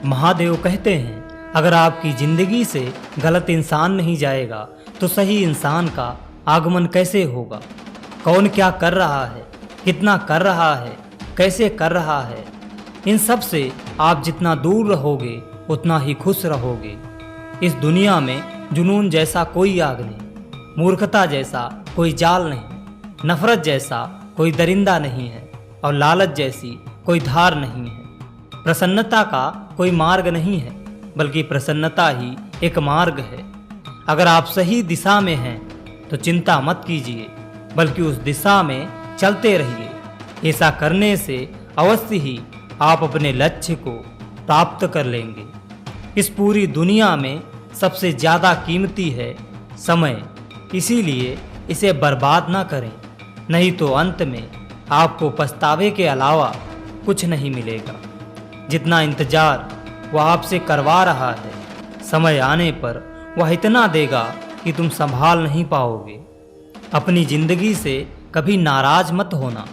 महादेव कहते हैं, अगर आपकी जिंदगी से गलत इंसान नहीं जाएगा तो सही इंसान का आगमन कैसे होगा। कौन क्या कर रहा है, कितना कर रहा है, कैसे कर रहा है, इन सब से आप जितना दूर रहोगे उतना ही खुश रहोगे। इस दुनिया में जुनून जैसा कोई आग नहीं, मूर्खता जैसा कोई जाल नहीं, नफरत जैसा कोई दरिंदा नहीं है और लालच जैसी कोई धार नहीं है। प्रसन्नता का कोई मार्ग नहीं है, बल्कि प्रसन्नता ही एक मार्ग है। अगर आप सही दिशा में हैं तो चिंता मत कीजिए, बल्कि उस दिशा में चलते रहिए। ऐसा करने से अवश्य ही आप अपने लक्ष्य को प्राप्त कर लेंगे। इस पूरी दुनिया में सबसे ज़्यादा कीमती है समय, इसीलिए इसे बर्बाद ना करें, नहीं तो अंत में आपको पछतावे के अलावा कुछ नहीं मिलेगा। जितना इंतजार वह आपसे करवा रहा है, समय आने पर वह इतना देगा कि तुम संभाल नहीं पाओगे। अपनी जिंदगी से कभी नाराज मत होना,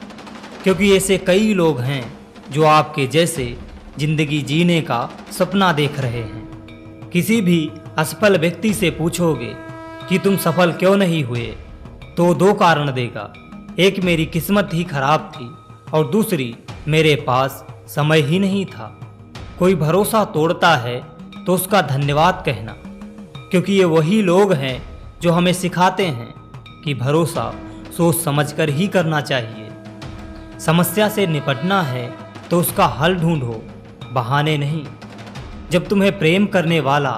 क्योंकि ऐसे कई लोग हैं जो आपके जैसे जिंदगी जीने का सपना देख रहे हैं। किसी भी असफल व्यक्ति से पूछोगे कि तुम सफल क्यों नहीं हुए तो दो कारण देगा। एक, मेरी किस्मत ही खराब थी, और दूसरी, मेरे पास समय ही नहीं था। कोई भरोसा तोड़ता है तो उसका धन्यवाद कहना, क्योंकि ये वही लोग हैं जो हमें सिखाते हैं कि भरोसा सोच समझकर ही करना चाहिए। समस्या से निपटना है तो उसका हल ढूंढो, बहाने नहीं। जब तुम्हें प्रेम करने वाला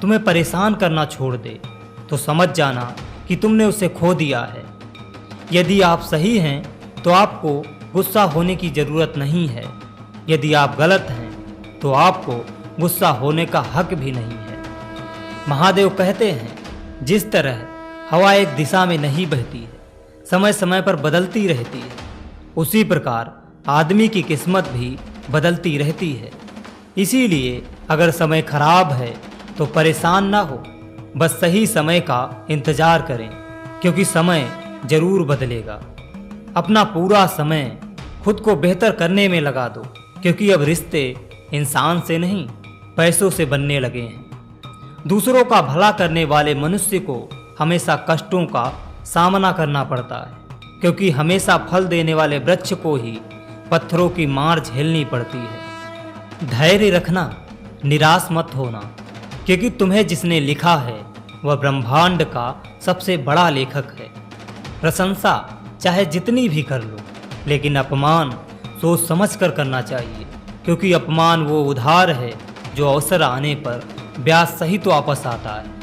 तुम्हें परेशान करना छोड़ दे तो समझ जाना कि तुमने उसे खो दिया है। यदि आप सही हैं तो आपको गुस्सा होने की ज़रूरत नहीं है। यदि आप गलत हैं तो आपको गुस्सा होने का हक भी नहीं है। महादेव कहते हैं, जिस तरह हवा एक दिशा में नहीं बहती है, समय समय पर बदलती रहती है, उसी प्रकार आदमी की किस्मत भी बदलती रहती है। इसीलिए अगर समय खराब है तो परेशान ना हो, बस सही समय का इंतजार करें, क्योंकि समय जरूर बदलेगा। अपना पूरा समय खुद को बेहतर करने में लगा दो, क्योंकि अब रिश्ते इंसान से नहीं पैसों से बनने लगे हैं। दूसरों का भला करने वाले मनुष्य को हमेशा कष्टों का सामना करना पड़ता है, क्योंकि हमेशा फल देने वाले वृक्ष को ही पत्थरों की मार झेलनी पड़ती है। धैर्य रखना, निराश मत होना, क्योंकि तुम्हें जिसने लिखा है वह ब्रह्मांड का सबसे बड़ा लेखक है। प्रशंसा चाहे जितनी भी कर लो, लेकिन अपमान सोच समझ कर करना चाहिए, क्योंकि अपमान वो उधार है जो अवसर आने पर ब्याज सहित तो वापस आता है।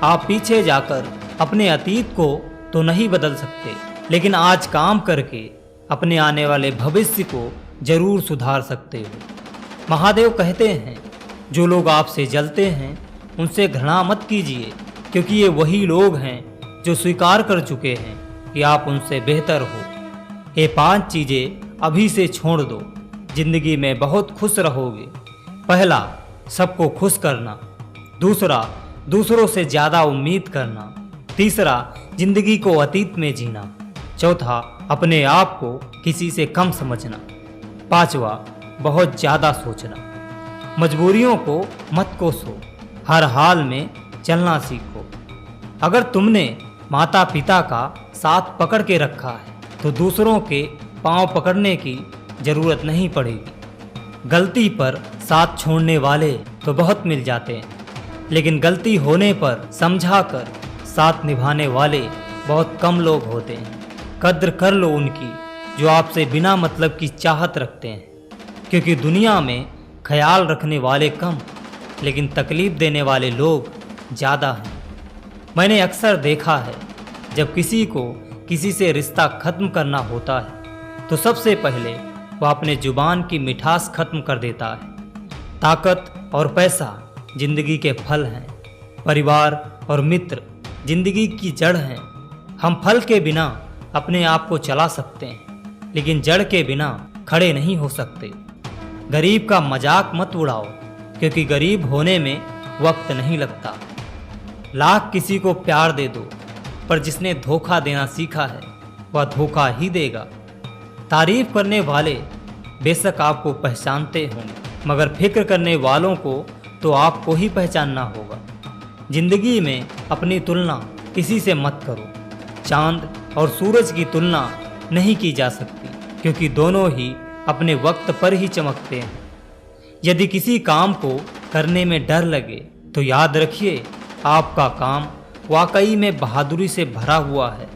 आप पीछे जाकर अपने अतीत को तो नहीं बदल सकते, लेकिन आज काम करके अपने आने वाले भविष्य को जरूर सुधार सकते हो। महादेव कहते हैं, जो लोग आपसे जलते हैं उनसे घृणा मत कीजिए, क्योंकि ये वही लोग हैं जो स्वीकार कर चुके हैं कि आप उनसे बेहतर हो। ये 5 चीज़ें अभी से छोड़ दो, जिंदगी में बहुत खुश रहोगे। पहला, सबको खुश करना। दूसरा, दूसरों से ज़्यादा उम्मीद करना। तीसरा, जिंदगी को अतीत में जीना। चौथा, अपने आप को किसी से कम समझना। पांचवा, बहुत ज़्यादा सोचना। मजबूरियों को मत कोसो, हर हाल में चलना सीखो। अगर तुमने माता पिता का साथ पकड़ के रखा है तो दूसरों के पांव पकड़ने की जरूरत नहीं पड़ेगी। गलती पर साथ छोड़ने वाले तो बहुत मिल जाते हैं, लेकिन गलती होने पर समझा कर साथ निभाने वाले बहुत कम लोग होते हैं। कद्र कर लो उनकी जो आपसे बिना मतलब की चाहत रखते हैं, क्योंकि दुनिया में ख्याल रखने वाले कम, लेकिन तकलीफ देने वाले लोग ज़्यादा हैं। मैंने अक्सर देखा है, जब किसी को किसी से रिश्ता खत्म करना होता है तो सबसे पहले वह अपने जुबान की मिठास खत्म कर देता है। ताकत और पैसा जिंदगी के फल हैं, परिवार और मित्र जिंदगी की जड़ हैं। हम फल के बिना अपने आप को चला सकते हैं, लेकिन जड़ के बिना खड़े नहीं हो सकते। गरीब का मजाक मत उड़ाओ, क्योंकि गरीब होने में वक्त नहीं लगता। लाख किसी को प्यार दे दो, पर जिसने धोखा देना सीखा है वह धोखा ही देगा। तारीफ करने वाले बेशक आपको पहचानते होंगे, मगर फिक्र करने वालों को तो आपको ही पहचानना होगा। जिंदगी में अपनी तुलना किसी से मत करो। चांद और सूरज की तुलना नहीं की जा सकती, क्योंकि दोनों ही अपने वक्त पर ही चमकते हैं। यदि किसी काम को करने में डर लगे तो याद रखिए, आपका काम वाकई में बहादुरी से भरा हुआ है।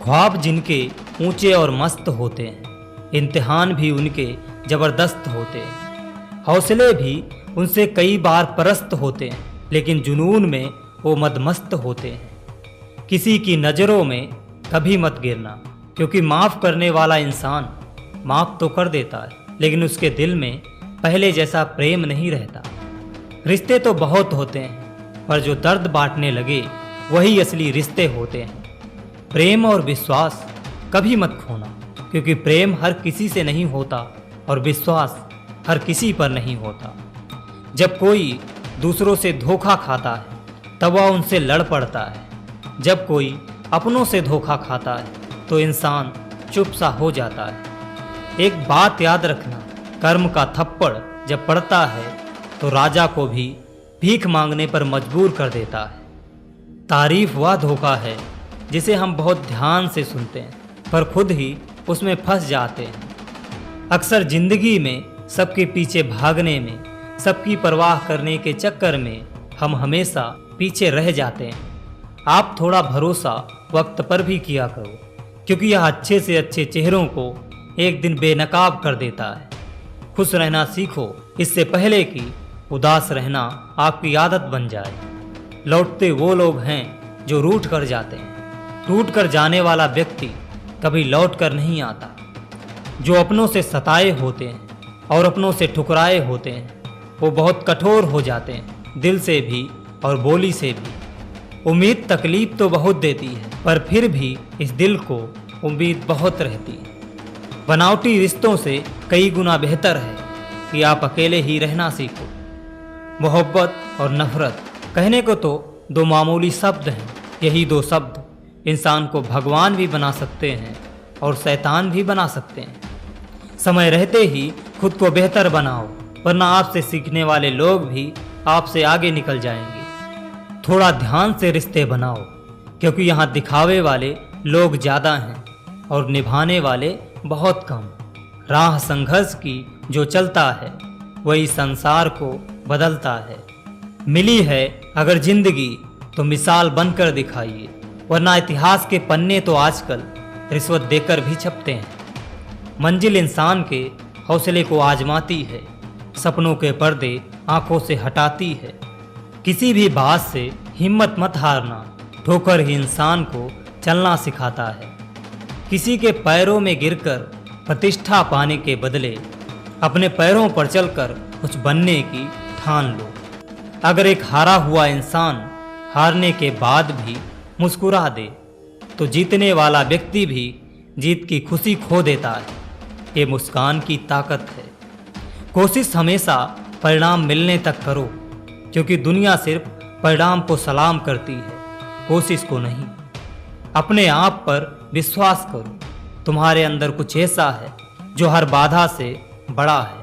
ख्वाब जिनके ऊंचे और मस्त होते हैं, इम्तिहान भी उनके ज़बरदस्त होते हैं। हौसले भी उनसे कई बार परस्त होते हैं, लेकिन जुनून में वो मदमस्त होते हैं। किसी की नज़रों में कभी मत गिरना, क्योंकि माफ़ करने वाला इंसान माफ़ तो कर देता है, लेकिन उसके दिल में पहले जैसा प्रेम नहीं रहता। रिश्ते तो बहुत होते हैं, पर जो दर्द बांटने लगे वही असली रिश्ते होते हैं। प्रेम और विश्वास कभी मत खोना, क्योंकि प्रेम हर किसी से नहीं होता और विश्वास हर किसी पर नहीं होता। जब कोई दूसरों से धोखा खाता है तब वह उनसे लड़ पड़ता है। जब कोई अपनों से धोखा खाता है तो इंसान चुप सा हो जाता है। एक बात याद रखना, कर्म का थप्पड़ जब पड़ता है तो राजा को भी भीख मांगने पर मजबूर कर देता है। तारीफ वह धोखा है जिसे हम बहुत ध्यान से सुनते हैं, पर खुद ही उसमें फंस जाते हैं। अक्सर जिंदगी में सबके पीछे भागने में, सबकी परवाह करने के चक्कर में हम हमेशा पीछे रह जाते हैं। आप थोड़ा भरोसा वक्त पर भी किया करो, क्योंकि यह अच्छे से अच्छे चेहरों को एक दिन बेनकाब कर देता है। खुश रहना सीखो, इससे पहले कि उदास रहना आपकी आदत बन जाए। लौटते वो लोग हैं जो रूठ कर जाते हैं। टूट कर जाने वाला व्यक्ति कभी लौट कर नहीं आता। जो अपनों से सताए होते हैं और अपनों से ठुकराए होते हैं, वो बहुत कठोर हो जाते हैं, दिल से भी और बोली से भी। उम्मीद तकलीफ तो बहुत देती है, पर फिर भी इस दिल को उम्मीद बहुत रहती है। बनावटी रिश्तों से कई गुना बेहतर है कि आप अकेले ही रहना सीखो। मोहब्बत और नफरत कहने को तो दो मामूली शब्द हैं। यही दो शब्द इंसान को भगवान भी बना सकते हैं और शैतान भी बना सकते हैं। समय रहते ही खुद को बेहतर बनाओ, वरना आपसे सीखने वाले लोग भी आपसे आगे निकल जाएंगे। थोड़ा ध्यान से रिश्ते बनाओ, क्योंकि यहाँ दिखावे वाले लोग ज़्यादा हैं और निभाने वाले बहुत कम। राह संघर्ष की जो चलता है वही संसार को बदलता है। मिली है अगर जिंदगी तो मिसाल बनकर दिखाइए, वरना इतिहास के पन्ने तो आजकल रिश्वत देकर भी छपते हैं। मंजिल इंसान के हौसले को आजमाती है, सपनों के पर्दे आंखों से हटाती है। किसी भी बात से हिम्मत मत हारना, ठोकर ही इंसान को चलना सिखाता है। किसी के पैरों में गिरकर प्रतिष्ठा पाने के बदले अपने पैरों पर चलकर कुछ बनने की ठान लो। अगर एक हारा हुआ इंसान हारने के बाद भी मुस्कुरा दे, तो जीतने वाला व्यक्ति भी जीत की खुशी खो देता है। ये मुस्कान की ताकत है। कोशिश हमेशा परिणाम मिलने तक करो, क्योंकि दुनिया सिर्फ परिणाम को सलाम करती है, कोशिश को नहीं। अपने आप पर विश्वास करो, तुम्हारे अंदर कुछ ऐसा है जो हर बाधा से बड़ा है।